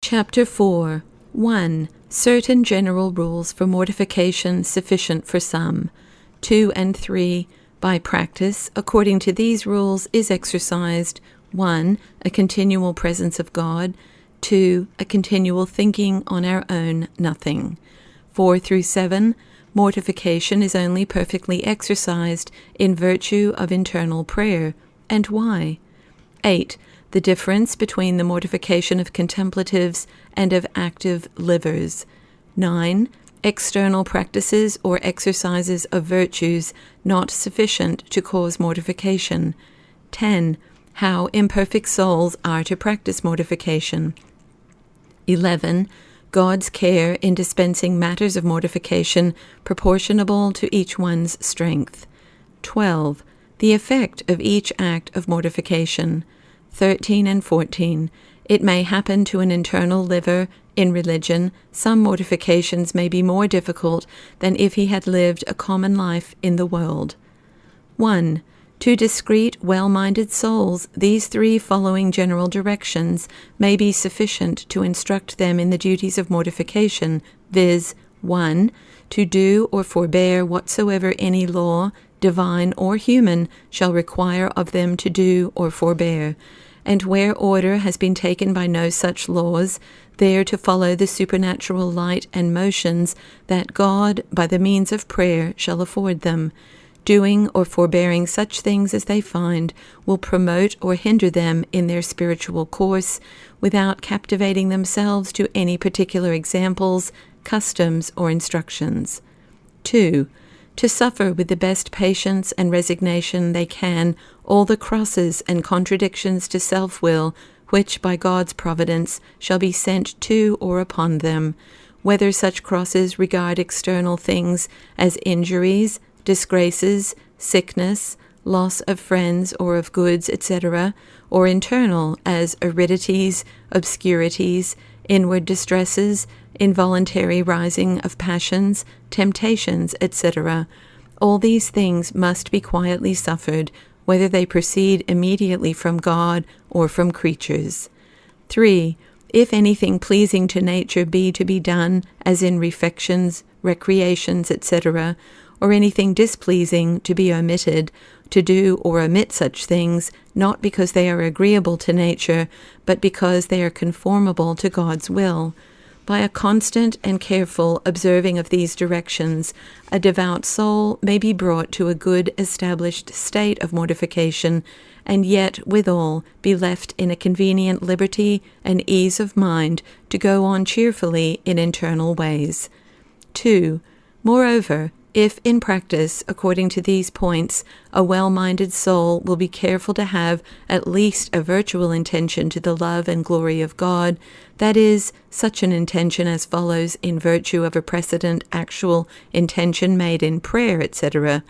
Chapter 4. 1. Certain general rules for mortification sufficient for some. 2 and 3. By practice, according to these rules, is exercised 1. A continual presence of God. 2. A continual thinking on our own nothing. 4 through 7. Mortification is only perfectly exercised in virtue of internal prayer. And why? 8. The difference between the mortification of contemplatives and of active livers. 9. External practices or exercises of virtues not sufficient to cause mortification. 10. How imperfect souls are to practice mortification. 11. God's care in dispensing matters of mortification proportionable to each one's strength. 12. The effect of each act of mortification. 13 and 14. It may happen to an internal liver in religion, some mortifications may be more difficult than if he had lived a common life in the world. 1. To discreet, well-minded souls, these 3 following general directions may be sufficient to instruct them in the duties of mortification, viz. 1. To do or forbear whatsoever any law, divine or human, shall require of them to do or forbear. And where order has been taken by no such laws, there to follow the supernatural light and motions that God, by the means of prayer, shall afford them. Doing or forbearing such things as they find will promote or hinder them in their spiritual course, without captivating themselves to any particular examples, customs, or instructions. 2. To suffer with the best patience and resignation they can all the crosses and contradictions to self-will which by God's providence shall be sent to or upon them, whether such crosses regard external things as injuries, disgraces, sickness, loss of friends or of goods, etc., or internal as aridities, obscurities, inward distresses, involuntary rising of passions, temptations, etc. All these things must be quietly suffered, whether they proceed immediately from God or from creatures. 3. If anything pleasing to nature be to be done, as in refections, recreations, etc., or anything displeasing to be omitted, to do or omit such things, not because they are agreeable to nature, but because they are conformable to God's will. By a constant and careful observing of these directions, a devout soul may be brought to a good established state of mortification, and yet withal be left in a convenient liberty and ease of mind to go on cheerfully in internal ways. 2. Moreover, if in practice, according to these points, a well-minded soul will be careful to have at least a virtual intention to the love and glory of God, that is, such an intention as follows in virtue of a precedent actual intention made in prayer, etc.,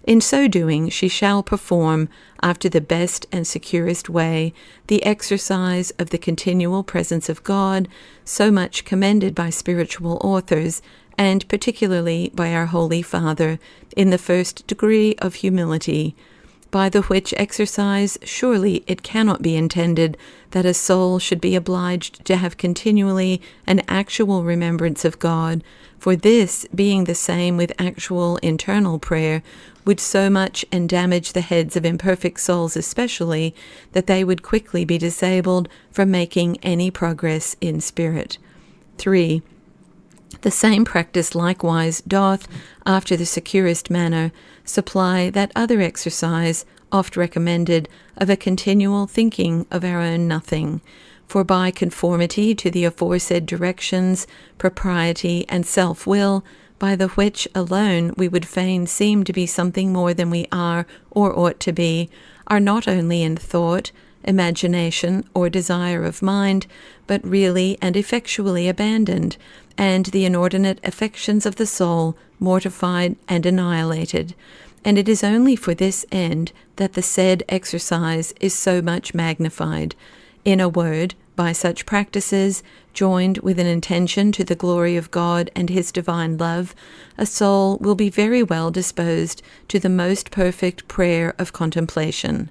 in so doing she shall perform, after the best and securest way, the exercise of the continual presence of God, so much commended by spiritual authors, and particularly by our Holy Father, in the first degree of humility, by the which exercise surely it cannot be intended that a soul should be obliged to have continually an actual remembrance of God, for this, being the same with actual internal prayer, would so much endamage the heads of imperfect souls especially, that they would quickly be disabled from making any progress in spirit. 3. The same practice likewise doth, after the securest manner, supply that other exercise, oft recommended, of a continual thinking of our own nothing. For by conformity to the aforesaid directions, propriety and self-will, by the which alone we would fain seem to be something more than we are or ought to be, are not only in thought, imagination, or desire of mind, but really and effectually abandoned, and the inordinate affections of the soul mortified and annihilated. And it is only for this end that the said exercise is so much magnified. In a word, by such practices, joined with an intention to the glory of God and his divine love, a soul will be very well disposed to the most perfect prayer of contemplation.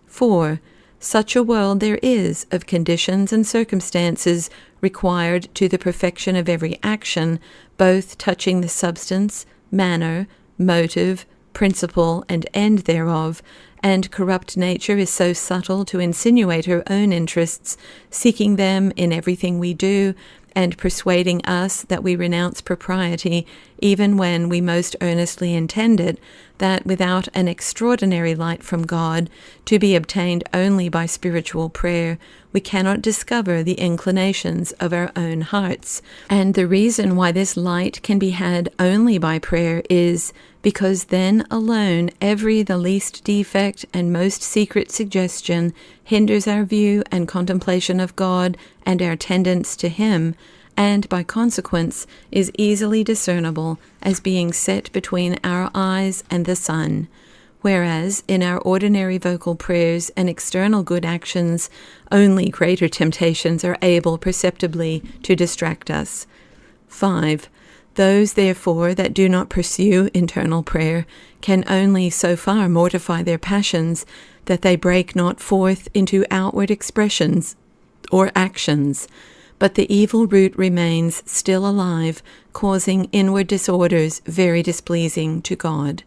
4. such a world there is of conditions and circumstances required to the perfection of every action, both touching the substance, manner, motive, principle, and end thereof, and corrupt nature is so subtle to insinuate her own interests, seeking them in everything we do, and persuading us that we renounce propriety, even when we most earnestly intend it, that without an extraordinary light from God, to be obtained only by spiritual prayer, we cannot discover the inclinations of our own hearts. And the reason why this light can be had only by prayer is because then alone the least defect and most secret suggestion hinders our view and contemplation of God and our tendence to Him, and by consequence is easily discernible as being set between our eyes and the sun. Whereas in our ordinary vocal prayers and external good actions, only greater temptations are able perceptibly to distract us. 5. Those, therefore, that do not pursue internal prayer can only so far mortify their passions that they break not forth into outward expressions or actions, but the evil root remains still alive, causing inward disorders very displeasing to God.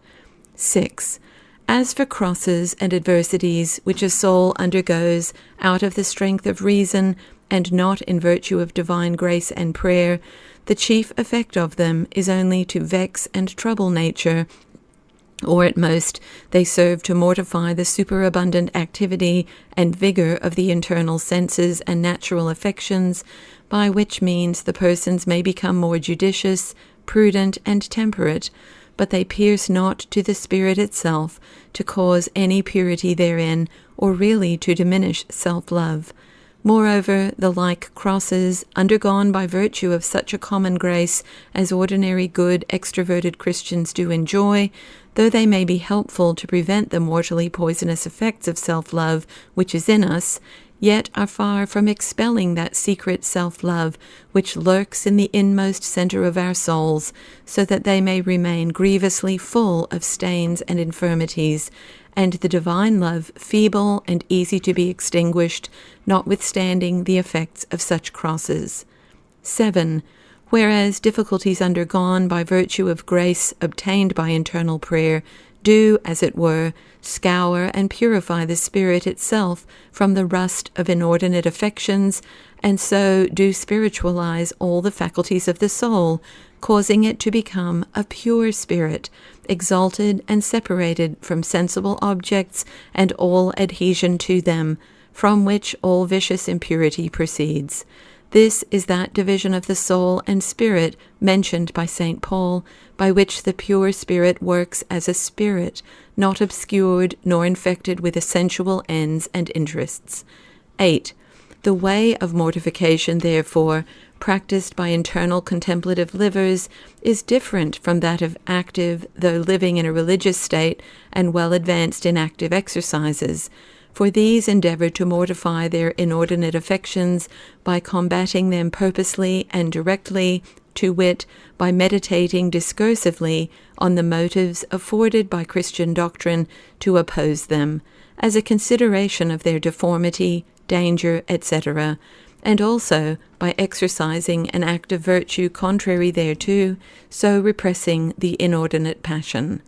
6. As for crosses and adversities which a soul undergoes out of the strength of reason and not in virtue of divine grace and prayer, the chief effect of them is only to vex and trouble nature, or at most they serve to mortify the superabundant activity and vigor of the internal senses and natural affections, by which means the persons may become more judicious, prudent, and temperate, but they pierce not to the spirit itself to cause any purity therein, or really to diminish self-love. Moreover, the like crosses, undergone by virtue of such a common grace as ordinary good extroverted Christians do enjoy, though they may be helpful to prevent the mortally poisonous effects of self-love which is in us, yet are far from expelling that secret self-love which lurks in the inmost center of our souls, so that they may remain grievously full of stains and infirmities, and the divine love feeble and easy to be extinguished, notwithstanding the effects of such crosses. 7. Whereas difficulties undergone by virtue of grace obtained by internal prayer do, as it were, scour and purify the spirit itself from the rust of inordinate affections, and so do spiritualize all the faculties of the soul, causing it to become a pure spirit, exalted and separated from sensible objects and all adhesion to them, from which all vicious impurity proceeds. This is that division of the soul and spirit mentioned by St. Paul, by which the pure spirit works as a spirit, not obscured nor infected with sensual ends and interests. 8. The way of mortification, therefore, practiced by internal contemplative livers, is different from that of active, though living in a religious state and well advanced in active exercises. For these endeavor to mortify their inordinate affections by combating them purposely and directly, to wit, by meditating discursively on the motives afforded by Christian doctrine to oppose them, as a consideration of their deformity, danger, etc., and also by exercising an act of virtue contrary thereto, so repressing the inordinate passion.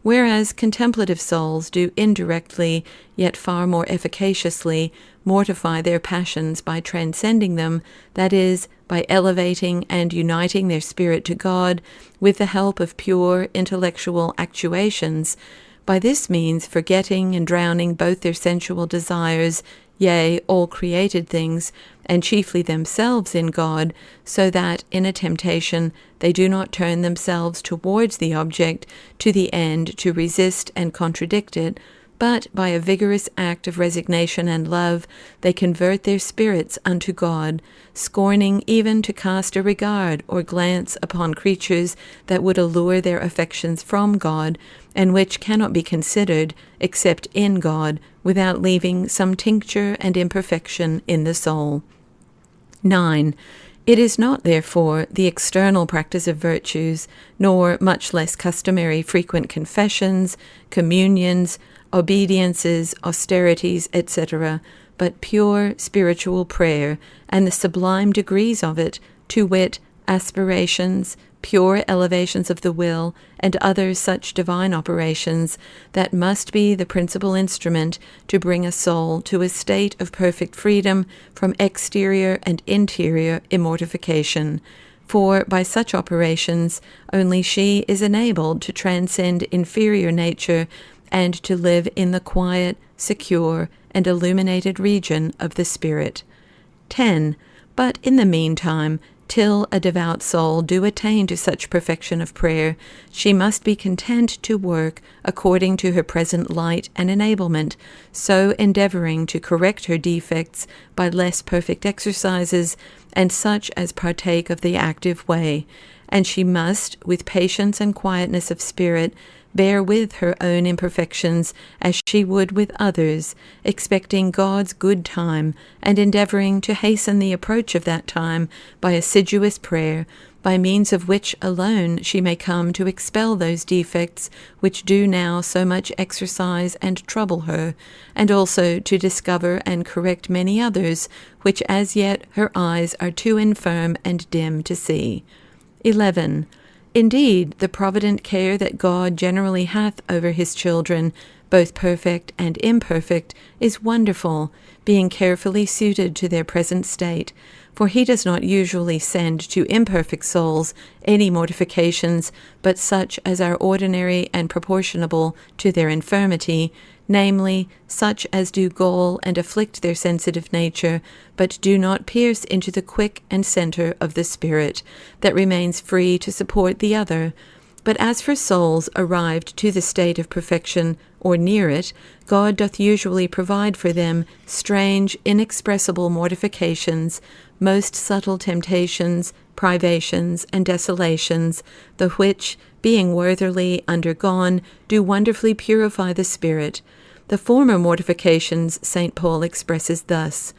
Whereas contemplative souls do indirectly, yet far more efficaciously, mortify their passions by transcending them, that is, by elevating and uniting their spirit to God with the help of pure intellectual actuations, by this means forgetting and drowning both their sensual desires, yea, all created things, and chiefly themselves in God, so that in a temptation they do not turn themselves towards the object to the end to resist and contradict it, but by a vigorous act of resignation and love they convert their spirits unto God, scorning even to cast a regard or glance upon creatures that would allure their affections from God, and which cannot be considered, except in God, without leaving some tincture and imperfection in the soul. 9. It is not, therefore, the external practice of virtues, nor much less customary frequent confessions, communions, obediences, austerities, etc., but pure spiritual prayer, and the sublime degrees of it, to wit, aspirations, pure elevations of the will, and other such divine operations, that must be the principal instrument to bring a soul to a state of perfect freedom from exterior and interior immortification. For by such operations only she is enabled to transcend inferior nature and to live in the quiet, secure, and illuminated region of the Spirit. 10. But in the meantime, till a devout soul do attain to such perfection of prayer, she must be content to work according to her present light and enablement, so endeavoring to correct her defects by less perfect exercises, and such as partake of the active way. And she must, with patience and quietness of spirit, bear with her own imperfections as she would with others, expecting God's good time, and endeavoring to hasten the approach of that time by assiduous prayer, by means of which alone she may come to expel those defects which do now so much exercise and trouble her, and also to discover and correct many others which as yet her eyes are too infirm and dim to see. 11. Indeed, the provident care that God generally hath over his children, both perfect and imperfect, is wonderful, being carefully suited to their present state. For he does not usually send to imperfect souls any mortifications, but such as are ordinary and proportionable to their infirmity, namely, such as do gall and afflict their sensitive nature, but do not pierce into the quick and centre of the spirit, that remains free to support the other. But as for souls arrived to the state of perfection, or near it, God doth usually provide for them strange, inexpressible mortifications, most subtle temptations, privations, and desolations, the which, being worthily undergone, do wonderfully purify the spirit. The former mortifications St. Paul expresses thus: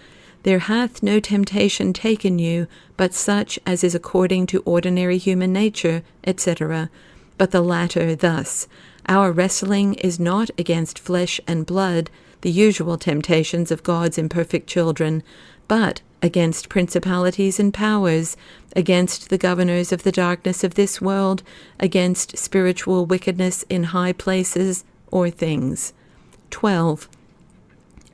There hath no temptation taken you, but such as is according to ordinary human nature, etc. But the latter thus: Our wrestling is not against flesh and blood, the usual temptations of God's imperfect children, but against principalities and powers, against the governors of the darkness of this world, against spiritual wickedness in high places or things. 12.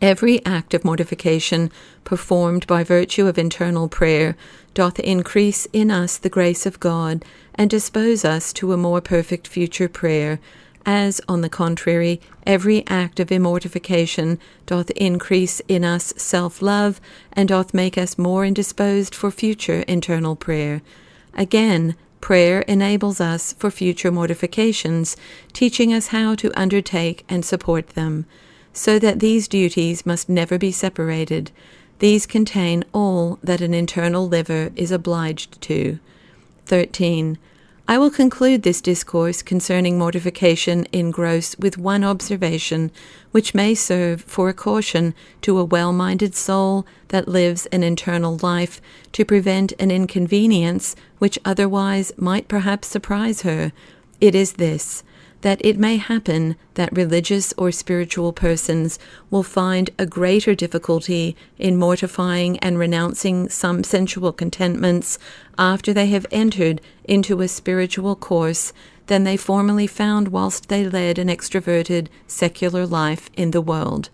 Every act of mortification performed by virtue of internal prayer doth increase in us the grace of God, and dispose us to a more perfect future prayer, as, on the contrary, every act of immortification doth increase in us self-love, and doth make us more indisposed for future internal prayer. Again, prayer enables us for future mortifications, teaching us how to undertake and support them, so that these duties must never be separated. These contain all that an internal liver is obliged to. 13. I will conclude this discourse concerning mortification in gross with one observation, which may serve for a caution to a well-minded soul that lives an internal life, to prevent an inconvenience which otherwise might perhaps surprise her. It is this: that it may happen that religious or spiritual persons will find a greater difficulty in mortifying and renouncing some sensual contentments after they have entered into a spiritual course than they formerly found whilst they led an extroverted, secular life in the world.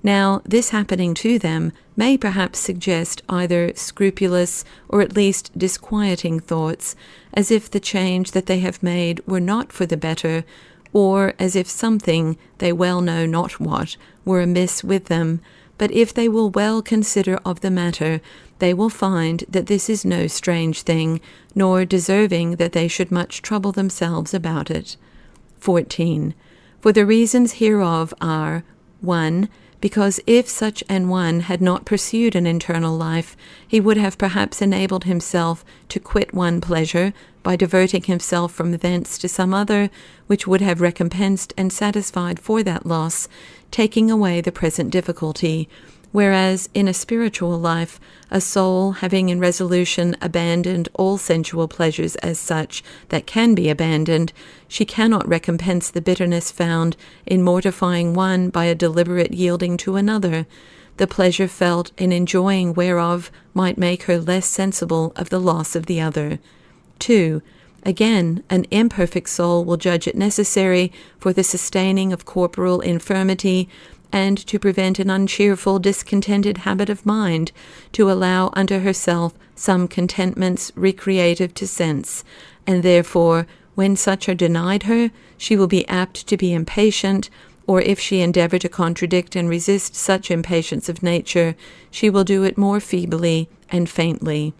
Now, this happening to them may perhaps suggest either scrupulous or at least disquieting thoughts, as if the change that they have made were not for the better, or as if something, they well know not what, were amiss with them. But if they will well consider of the matter, they will find that this is no strange thing, nor deserving that they should much trouble themselves about it. 14. For the reasons hereof are, 1. Because if such an one had not pursued an internal life, he would have perhaps enabled himself to quit one pleasure by diverting himself from thence to some other, which would have recompensed and satisfied for that loss, taking away the present difficulty, whereas in a spiritual life, a soul having in resolution abandoned all sensual pleasures as such that can be abandoned, she cannot recompense the bitterness found in mortifying one by a deliberate yielding to another. The pleasure felt in enjoying whereof might make her less sensible of the loss of the other. 2. Again, an imperfect soul will judge it necessary for the sustaining of corporal infirmity, and to prevent an uncheerful, discontented habit of mind, to allow unto herself some contentments recreative to sense, and therefore, when such are denied her, she will be apt to be impatient, or if she endeavor to contradict and resist such impatience of nature, she will do it more feebly and faintly.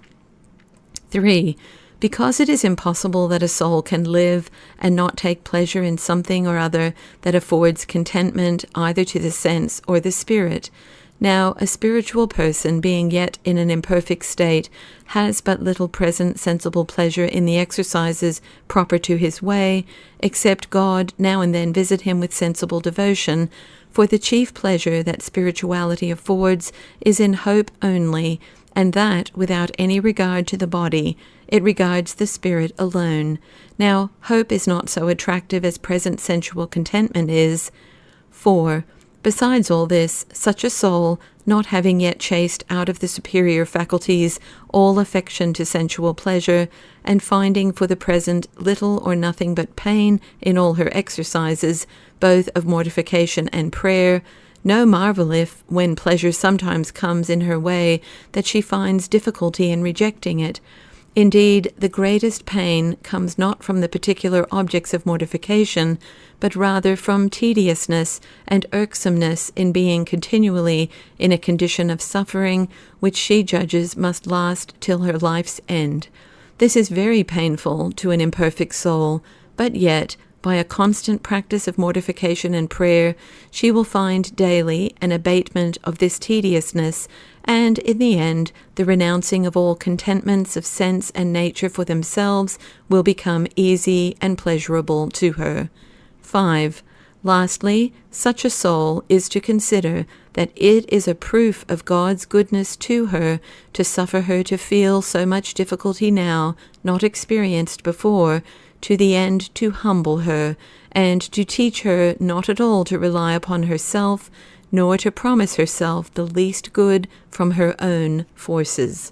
3. Because it is impossible that a soul can live and not take pleasure in something or other that affords contentment either to the sense or the spirit. Now, a spiritual person, being yet in an imperfect state, has but little present sensible pleasure in the exercises proper to his way, except God now and then visit him with sensible devotion, for the chief pleasure that spirituality affords is in hope only, and that without any regard to the body. It regards the spirit alone. Now, hope is not so attractive as present sensual contentment is. 4. Besides all this, such a soul, not having yet chased out of the superior faculties all affection to sensual pleasure, and finding for the present little or nothing but pain in all her exercises, both of mortification and prayer, no marvel if, when pleasure sometimes comes in her way, that she finds difficulty in rejecting it. Indeed, the greatest pain comes not from the particular objects of mortification, but rather from tediousness and irksomeness in being continually in a condition of suffering which she judges must last till her life's end. This is very painful to an imperfect soul, but yet, by a constant practice of mortification and prayer, she will find daily an abatement of this tediousness, and in the end, the renouncing of all contentments of sense and nature for themselves will become easy and pleasurable to her. 5. Lastly, such a soul is to consider that it is a proof of God's goodness to her to suffer her to feel so much difficulty now, not experienced before, to the end to humble her, and to teach her not at all to rely upon herself, nor to promise herself the least good from her own forces.